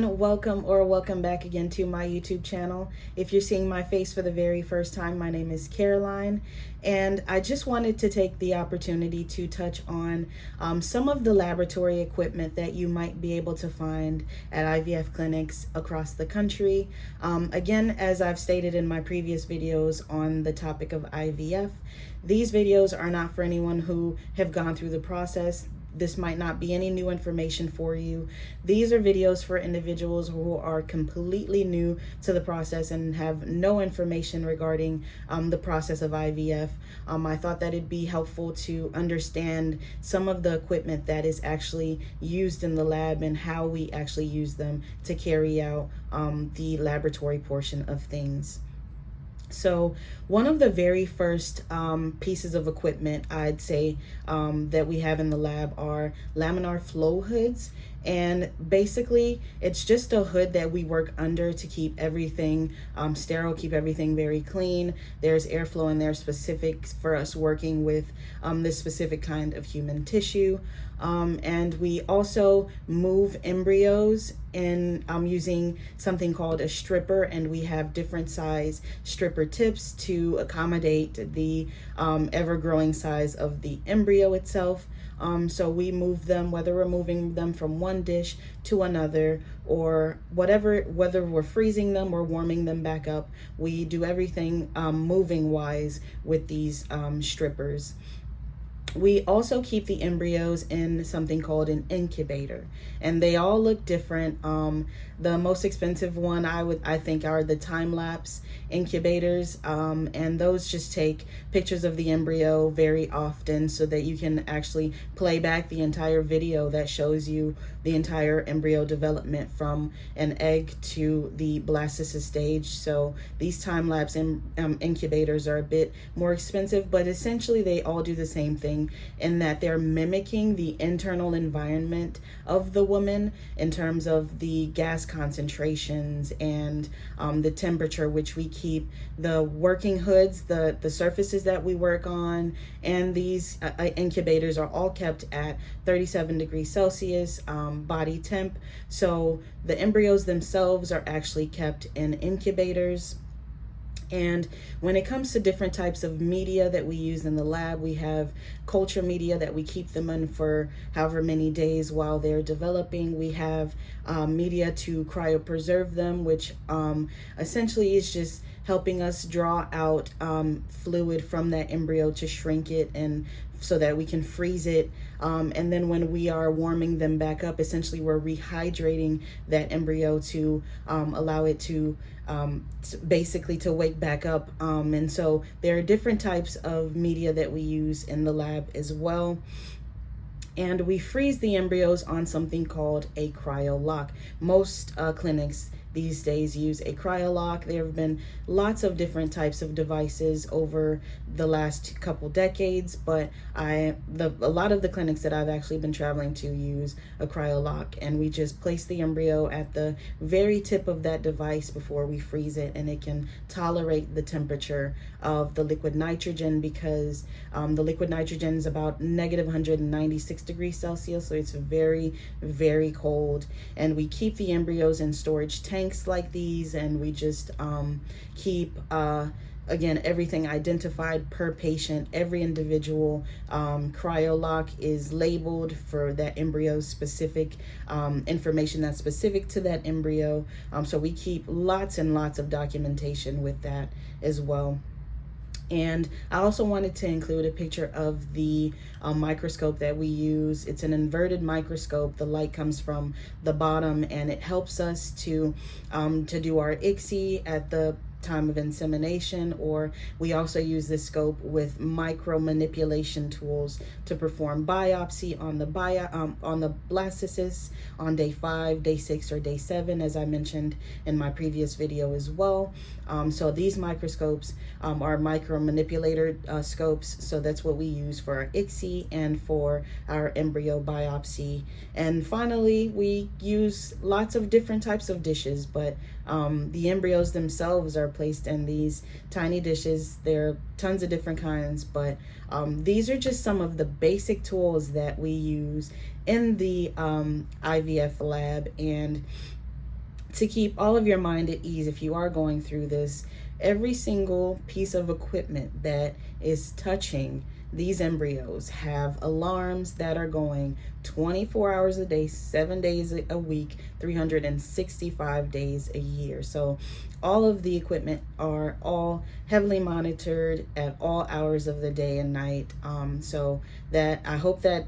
everyone, welcome back again to my YouTube channel. If you're seeing my face for the very first time, my name is Caroline, and I just wanted to take the opportunity to touch on some of the laboratory equipment that you might be able to find at IVF clinics across the country. Again, as I've stated in my previous videos on the topic of IVF, these videos are not for anyone who have gone through the process. This might not be any new information for you. These are videos for individuals who are completely new to the process and have no information regarding the process of IVF. I thought that it'd be helpful to understand some of the equipment that is actually used in the lab and how we actually use them to carry out the laboratory portion of things. So one of the very first pieces of equipment I'd say that we have in the lab are laminar flow hoods. And basically, it's just a hood that we work under to keep everything sterile, keep everything very clean. There's airflow in there specific for us working with this specific kind of human tissue. And we also move embryos in using something called a stripper, and we have different size stripper tips to accommodate the ever-growing size of the embryo itself. So we move them, whether we're moving them from one dish to another or whatever, whether we're freezing them or warming them back up, we do everything moving wise with these strippers. We also keep the embryos in something called an incubator, and they all look different. The most expensive one I think are the time-lapse incubators, and those just take pictures of the embryo very often so that you can actually play back the entire video that shows you the entire embryo development from an egg to the blastocyst stage. So these time-lapse incubators are a bit more expensive, but essentially they all do the same thing in that they're mimicking the internal environment of the woman in terms of the gas concentrations and the temperature, which we keep the working hoods, the surfaces that we work on, and these incubators are all kept at 37 degrees Celsius body temp. So the embryos themselves are actually kept in incubators. And when it comes to different types of media that we use in the lab, we have culture media that we keep them in for however many days while they're developing. We have media to cryopreserve them, which essentially is just helping us draw out fluid from that embryo to shrink it and so that we can freeze it. And then when we are warming them back up, essentially we're rehydrating that embryo to allow it to basically to wake back up. And so there are different types of media that we use in the lab as well. And we freeze the embryos on something called a cryolock. Most clinics these days use a cryolock. There have been lots of different types of devices over the last couple decades, but a lot of the clinics that I've actually been traveling to use a cryolock, and we just place the embryo at the very tip of that device before we freeze it, and it can tolerate the temperature of the liquid nitrogen because the liquid nitrogen is about negative 196 degrees Celsius, so it's very, very cold. And we keep the embryos in storage tanks like these, and we just keep again everything identified per patient. Every individual cryolock is labeled for that embryo's specific information that's specific to that embryo, so we keep lots and lots of documentation with that as well. And I also wanted to include a picture of the microscope that we use. It's an inverted microscope. The light comes from the bottom, and it helps us to do our ICSI at the time of insemination, or we also use this scope with micro manipulation tools to perform biopsy on the blastocyst on day 5, day 6, or day 7, as I mentioned in my previous video as well. So these microscopes are micro manipulator scopes, so that's what we use for our ICSI and for our embryo biopsy. And finally, we use lots of different types of dishes, but the embryos themselves are placed in these tiny dishes. There are tons of different kinds, but these are just some of the basic tools that we use in the IVF lab. And to keep all of your mind at ease if you are going through this, every single piece of equipment that is touching these embryos have alarms that are going 24 hours a day, 7 days a week, 365 days a year. So all of the equipment are all heavily monitored at all hours of the day and night. So that I hope that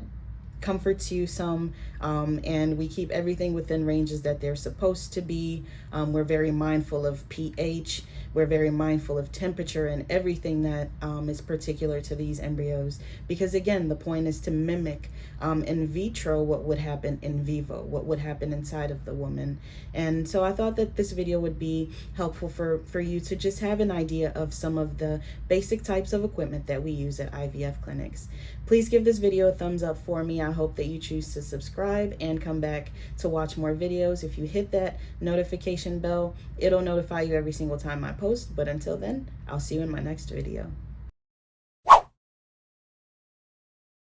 comforts you some, and we keep everything within ranges that they're supposed to be. We're very mindful of pH. We're very mindful of temperature and everything that is particular to these embryos, because again, the point is to mimic in vitro what would happen in vivo, what would happen inside of the woman. And so I thought that this video would be helpful for you to just have an idea of some of the basic types of equipment that we use at IVF clinics. Please give this video a thumbs up for me. I hope that you choose to subscribe and come back to watch more videos. If you hit that notification bell, it'll notify you every single time I post. But until then, I'll see you in my next video.